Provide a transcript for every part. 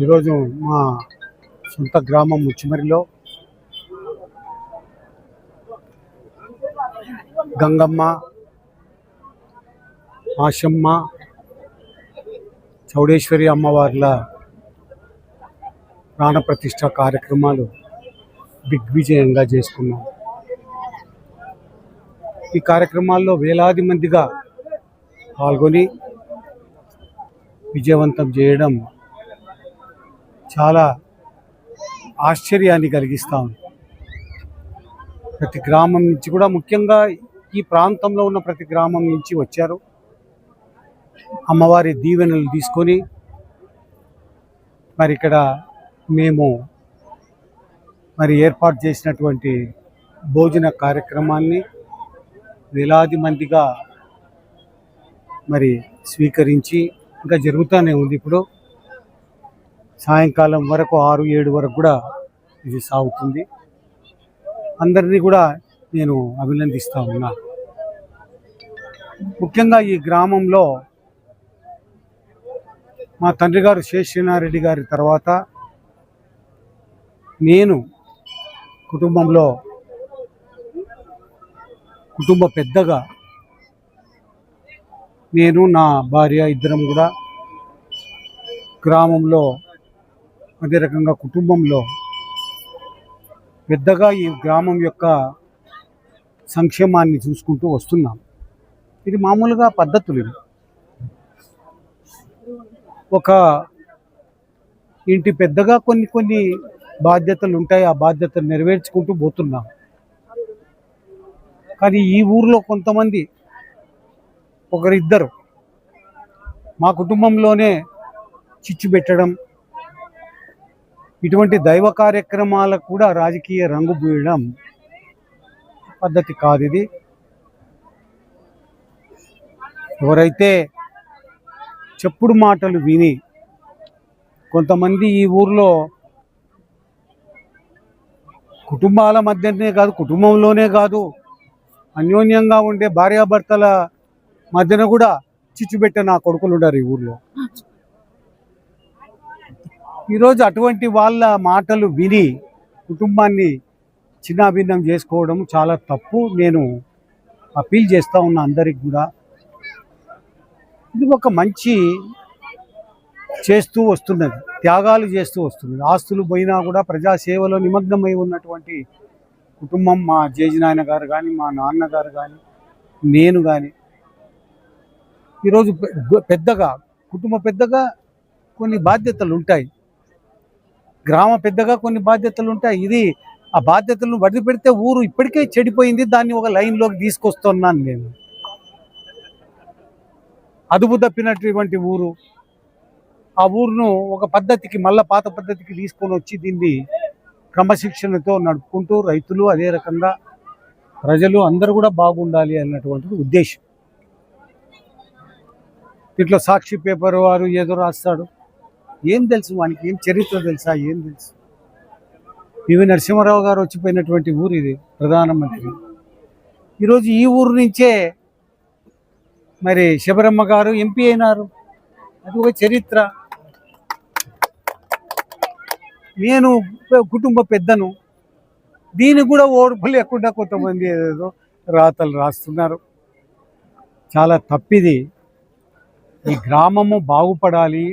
ఈరోజు మా సొంత గ్రామం ముచ్చిమరిలో గంగమ్మ, ఆశమ్మ, చౌడేశ్వరి అమ్మవార్ల ప్రాణప్రతిష్ఠ కార్యక్రమాలు దిగ్విజయంగా చేసుకున్నాం. ఈ కార్యక్రమాల్లో వేలాది మందిగా పాల్గొని విజయవంతం చేయడం చాలా ఆశ్చర్యాన్ని కలిగిస్తూ ఉంది. ప్రతి గ్రామం నుంచి కూడా, ముఖ్యంగా ఈ ప్రాంతంలో ఉన్న ప్రతి గ్రామం నుంచి వచ్చారు. అమ్మవారి దీవెనలు తీసుకొని మరి ఇక్కడ మేము ఏర్పాటు చేసినటువంటి భోజన కార్యక్రమాన్ని వేలాది మందిగా స్వీకరించి ఇంకా జరుగుతూనే ఉంది. ఇప్పుడు సాయంకాలం వరకు 6-7 వరకు కూడా ఇది సాగుతుంది. అందరినీ కూడా నేను అభినందిస్తూ ఉన్నా. ముఖ్యంగా ఈ గ్రామంలో మా తండ్రి గారు శేషనారెడ్డి గారి తర్వాత నేను కుటుంబ పెద్దగా, నేను నా భార్య ఇద్దరం కూడా గ్రామంలో, అదే రకంగా కుటుంబంలో పెద్దగా ఈ గ్రామం యొక్క సంక్షేమాన్ని చూసుకుంటూ వస్తున్నాం. ఇది మామూలుగా పద్ధతులు. ఒక ఇంటి పెద్దగా కొన్ని బాధ్యతలు ఉంటాయి. ఆ బాధ్యతలు నెరవేర్చుకుంటూ పోతున్నాం. కానీ ఈ ఊర్లో కొంతమంది, ఒకరిద్దరు మా కుటుంబంలోనే చిచ్చు పెట్టడం, ఇటువంటి దైవ కార్యక్రమాలకు కూడా రాజకీయ రంగు పూయడం పద్ధతి కాదు. ఇది ఎవరైతే చెప్పుడు మాటలు విని కొంతమంది ఈ ఊర్లో కుటుంబాల మధ్యనే కాదు, కుటుంబంలోనే కాదు, అన్యోన్యంగా ఉండే భార్యాభర్తల మధ్యన కూడా చిచ్చుబెట్టే నా కొడుకులు ఉన్నారు ఈ ఊర్లో. ఈరోజు అటువంటి వాళ్ళ మాటలు విని కుటుంబాన్ని చిన్నాభిన్నం చేసుకోవడం చాలా తప్పు. నేను అపీల్ చేస్తూ ఉన్నా అందరికి కూడా. ఇది ఒక మంచి చేస్తూ వస్తున్నది, త్యాగాలు చేస్తూ వస్తున్నది. ఆస్తులు పోయినా కూడా ప్రజాసేవలో నిమగ్నమై ఉన్నటువంటి కుటుంబం మా జేజినాయన గారు కానీ, మా నాన్నగారు కానీ, నేను కానీ. ఈరోజు కుటుంబ పెద్దగా కొన్ని బాధ్యతలు ఉంటాయి, గ్రామ పెద్దగా కొన్ని బాధ్యతలు ఉంటాయి. ఇది ఆ బాధ్యతలను వదిలిపెడితే ఊరు ఇప్పటికే చెడిపోయింది. దాన్ని ఒక లైన్లోకి తీసుకొస్తున్నాను నేను. అదుపు తప్పినటువంటి ఊరు, ఆ ఊరును ఒక పద్ధతికి, మళ్ళా పాత పద్ధతికి తీసుకొని వచ్చి దీన్ని క్రమశిక్షణతో నడుపుకుంటూ రైతులు, అదే రకంగా ప్రజలు అందరూ కూడా బాగుండాలి అన్నటువంటిది ఉద్దేశం. ఇట్లా సాక్షి పేపర్ వారు ఏదో రాస్తాడు, ఏం తెలుసు వానికి? ఏం చరిత్ర తెలుసా? ఏం తెలుసు? పివి నరసింహారావు గారు వచ్చిపోయినటువంటి ఊరు ఇది, ప్రధానమంత్రి. ఈరోజు ఈ ఊరు నుంచే శబరమ్మ గారు ఎంపీ అయినారు. అది ఒక చరిత్ర. నేను కుటుంబ పెద్దను, దీనికి కూడా ఓర్పు లేకుండా కొంతమంది ఏదేదో రాతలు రాస్తున్నారు. చాలా తప్పిది. ఈ గ్రామము బాగుపడాలి,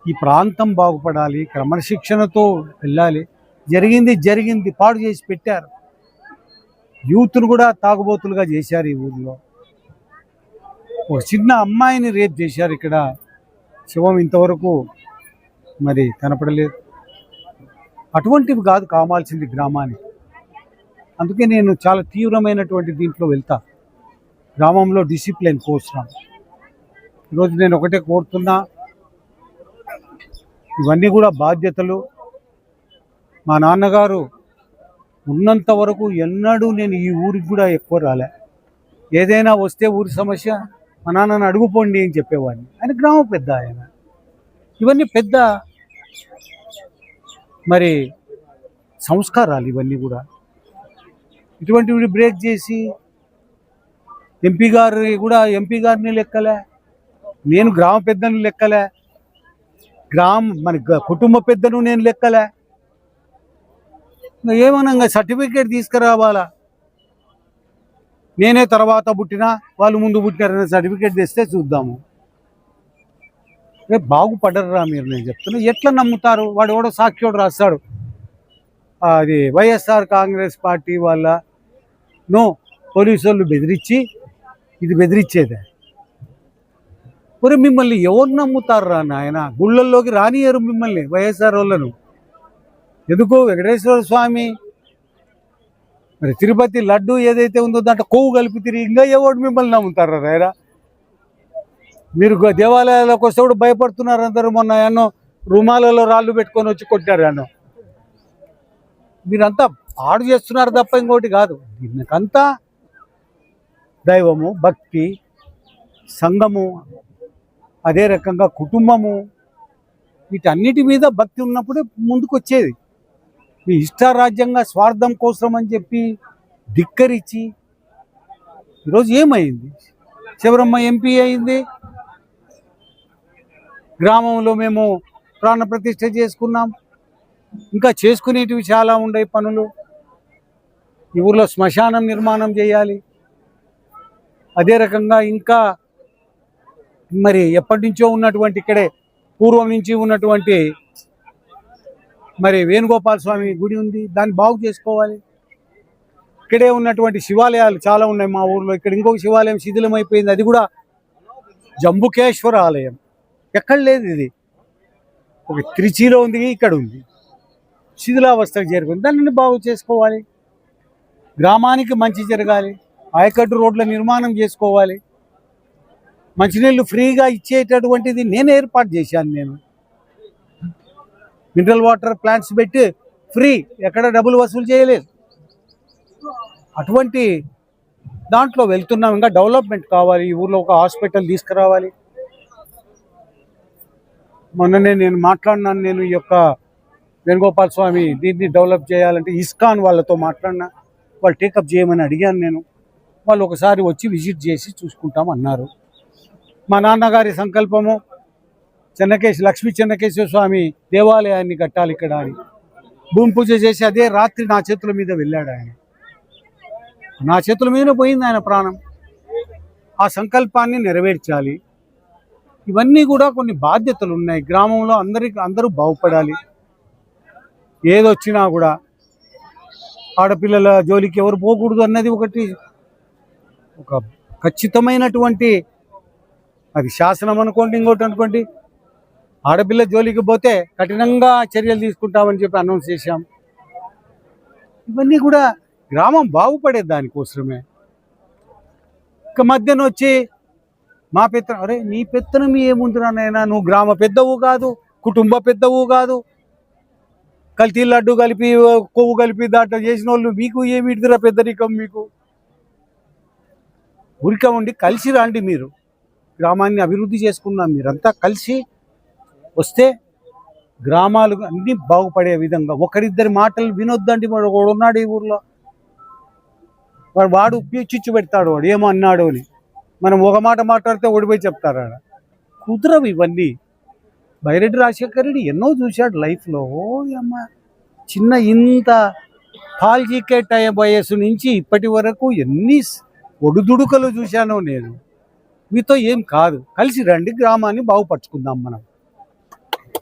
ఈ ప్రాంతం బాగుపడాలి, క్రమశిక్షణతో వెళ్ళాలి. జరిగింది పాడు చేసి పెట్టారు. యూత్ను కూడా తాగుబోతులుగా చేశారు. ఈ ఊర్లో ఒక చిన్న అమ్మాయిని రేప్ చేశారు. ఇక్కడ శవం ఇంతవరకు కనపడలేదు. అటువంటివి కాదు కావాల్సింది గ్రామానికి. అందుకే నేను చాలా తీవ్రమైనటువంటి దీంట్లో వెళ్తా. గ్రామంలో డిసిప్లిన్ కోసం ఈరోజు నేను ఒకటే కోరుతున్నా, ఇవన్నీ కూడా బాధ్యతలు. మా నాన్నగారు ఉన్నంత వరకు ఎన్నడూ నేను ఈ ఊరికి కూడా ఎక్కువ రాలే. ఏదైనా వస్తే ఊరి సమస్య మా నాన్నని అడుగుపోండి అని చెప్పేవాడిని. ఆయన గ్రామ పెద్ద ఆయన. ఇవన్నీ పెద్ద సంస్కారాలు ఇవన్నీ కూడా. ఇటువంటివి బ్రేక్ చేసి ఎంపీ గారిని లెక్కలే, నేను గ్రామ పెద్దని లెక్కలే. కుటుంబ పెద్దను నేను లెక్కలే. ఏమన్నా సర్టిఫికేట్ తీసుకురావాలా? నేనే తర్వాత పుట్టినా వాళ్ళు ముందు పుట్టినారనే సర్టిఫికేట్ తెస్తే చూద్దాము. రేపు బాగుపడరురా మీరు, నేను చెప్తున్నా. ఎట్లా నమ్ముతారు? వాడు ఎవడో సాక్షివాడు రాస్తాడు, అది వైఎస్ఆర్ కాంగ్రెస్ పార్టీ వాళ్ళ పోలీసు వాళ్ళు బెదిరించి, ఇది బెదిరించేదే. మరి మిమ్మల్ని ఎవరు నమ్ముతారు రా నాయన? గుళ్ళల్లోకి రానియరు మిమ్మల్ని వైఎస్ఆర్ వాళ్ళను. ఎందుకు? వెంకటేశ్వర స్వామి మరి తిరుపతి లడ్డు ఏదైతే ఉందో దాంట్లో కొవ్వు కలిపి తిరిగి ఇంకా ఎవరు మిమ్మల్ని నమ్ముతారా నాయన? మీరు దేవాలయాలకు వస్తే కూడా భయపడుతున్నారు అందరూ. మొన్న ఎన్నో రుమాలలో రాళ్ళు పెట్టుకొని వచ్చి కొట్టారు అన్నో. మీరంతా పాడు చేస్తున్నారు తప్ప ఇంకోటి కాదు. దీనికంతా దైవము, భక్తి, సంఘము, అదే రకంగా కుటుంబము, వీటన్నిటి మీద భక్తి ఉన్నప్పుడే ముందుకు వచ్చేది. మీ ఇష్టారాజ్యంగా స్వార్థం కోసం అని చెప్పి ధిక్కరించి ఈరోజు ఏమైంది? శివరమ్మ ఎంపీ అయింది, గ్రామంలో మేము ప్రాణ ప్రతిష్ఠ చేసుకున్నాం. ఇంకా చేసుకునేటివి చాలా ఉన్నాయి పనులు. ఈ ఊర్లో శ్మశానం నిర్మాణం చేయాలి. అదే రకంగా ఇంకా మరి ఎప్పటి నుంచో ఉన్నటువంటి, ఇక్కడే పూర్వం నుంచి ఉన్నటువంటి మరి వేణుగోపాల స్వామి గుడి ఉంది, దాన్ని బాగు చేసుకోవాలి. ఇక్కడే ఉన్నటువంటి శివాలయాలు చాలా ఉన్నాయి మా ఊర్లో. ఇక్కడ ఇంకొక శివాలయం శిథిలమైపోయింది, అది కూడా జంబుకేశ్వర ఆలయం. ఎక్కడ లేదు ఇది. ఒక త్రిచిలో ఉంది, ఇక్కడ ఉంది, శిథిలావస్థకు చేరుకుంది. దాన్ని బాగు చేసుకోవాలి. గ్రామానికి మంచి జరగాలి. ఆయకట్టు రోడ్ల నిర్మాణం చేసుకోవాలి. మంచినీళ్ళు ఫ్రీగా ఇచ్చేటటువంటిది నేను ఏర్పాటు చేశాను. నేను మినరల్ వాటర్ ప్లాంట్స్ పెట్టి ఫ్రీ, ఎక్కడ డబ్బులు వసూలు చేయలేదు. అటువంటి దాంట్లో వెళ్తున్నాం. ఇంకా డెవలప్మెంట్ కావాలి. ఈ ఊర్లో ఒక హాస్పిటల్ తీసుకురావాలి. మొన్ననే నేను మాట్లాడినాను. నేను ఈ యొక్క వేణుగోపాల స్వామి దీన్ని డెవలప్ చేయాలంటే ఇస్కాన్ వాళ్ళతో మాట్లాడినా, వాళ్ళు టేకప్ చేయమని అడిగాను నేను. వాళ్ళు ఒకసారి వచ్చి విజిట్ చేసి చూసుకుంటాం అన్నారు. మా నాన్నగారి సంకల్పము లక్ష్మీ చెన్నకేశ్వర స్వామి దేవాలయాన్ని కట్టాలి ఇక్కడ అని. భూమి పూజ చేసి అదే రాత్రి నా చేతుల మీద వెళ్ళాడు ఆయన. నా చేతుల మీదనే పోయింది ఆయన ప్రాణం. ఆ సంకల్పాన్ని నెరవేర్చాలి. ఇవన్నీ కూడా కొన్ని బాధ్యతలు ఉన్నాయి. గ్రామంలో అందరూ బాగుపడాలి. ఏదొచ్చినా కూడా ఆడపిల్లల జోలికి ఎవరు పోకూడదు అన్నది ఒక ఖచ్చితమైనటువంటి, అది శాసనం అనుకోండి, ఇంకోటి అనుకోండి. ఆడపిల్ల జోలికి పోతే కఠినంగా చర్యలు తీసుకుంటామని చెప్పి అనౌన్స్ చేశాం. ఇవన్నీ కూడా గ్రామం బాగుపడే దానికోసమే. ఇక మధ్యన వచ్చి మా పెత్తనం, అరే నీ పెత్తనం ఏముందిరా నాయనా? నువ్వు గ్రామ పెద్దవు కాదు, కుటుంబ పెద్దవు కాదు. కల్తీ లడ్డు కలిపి కొవ్వు కలిపి దాంట్లో చేసిన వాళ్ళు మీకు ఏమిటిదిరా పెద్దరికం? మీకు ఊరిక ఉండి కలిసి రండి. మీరు గ్రామాన్ని అభివృద్ధి చేసుకున్నాం. మీరంతా కలిసి వస్తే గ్రామాలు అన్నీ బాగుపడే విధంగా. ఒకరిద్దరి మాటలు వినొద్దండి. వాడు ఉన్నాడు ఈ ఊర్లో, వాడు చిచ్చు పెడతాడు, వాడు ఏమో అన్నాడు అని. మనం ఒక మాట మాట్లాడితే ఓడిపోయి చెప్తారు. ఆడ కుదరవు ఇవన్నీ. బైరెడ్డి రాజశేఖర రెడ్డి ఎన్నో చూశాడు లైఫ్లో. అమ్మ చిన్న ఇంత పాల్జీకే టైం వయస్సు నుంచి ఇప్పటి వరకు ఎన్ని ఒడుదుడుకలు చూశానో నేను. మీతో ఏం కాదు, కలిసి రండి, గ్రామాన్ని బాగుపరుచుకుందాం మనం.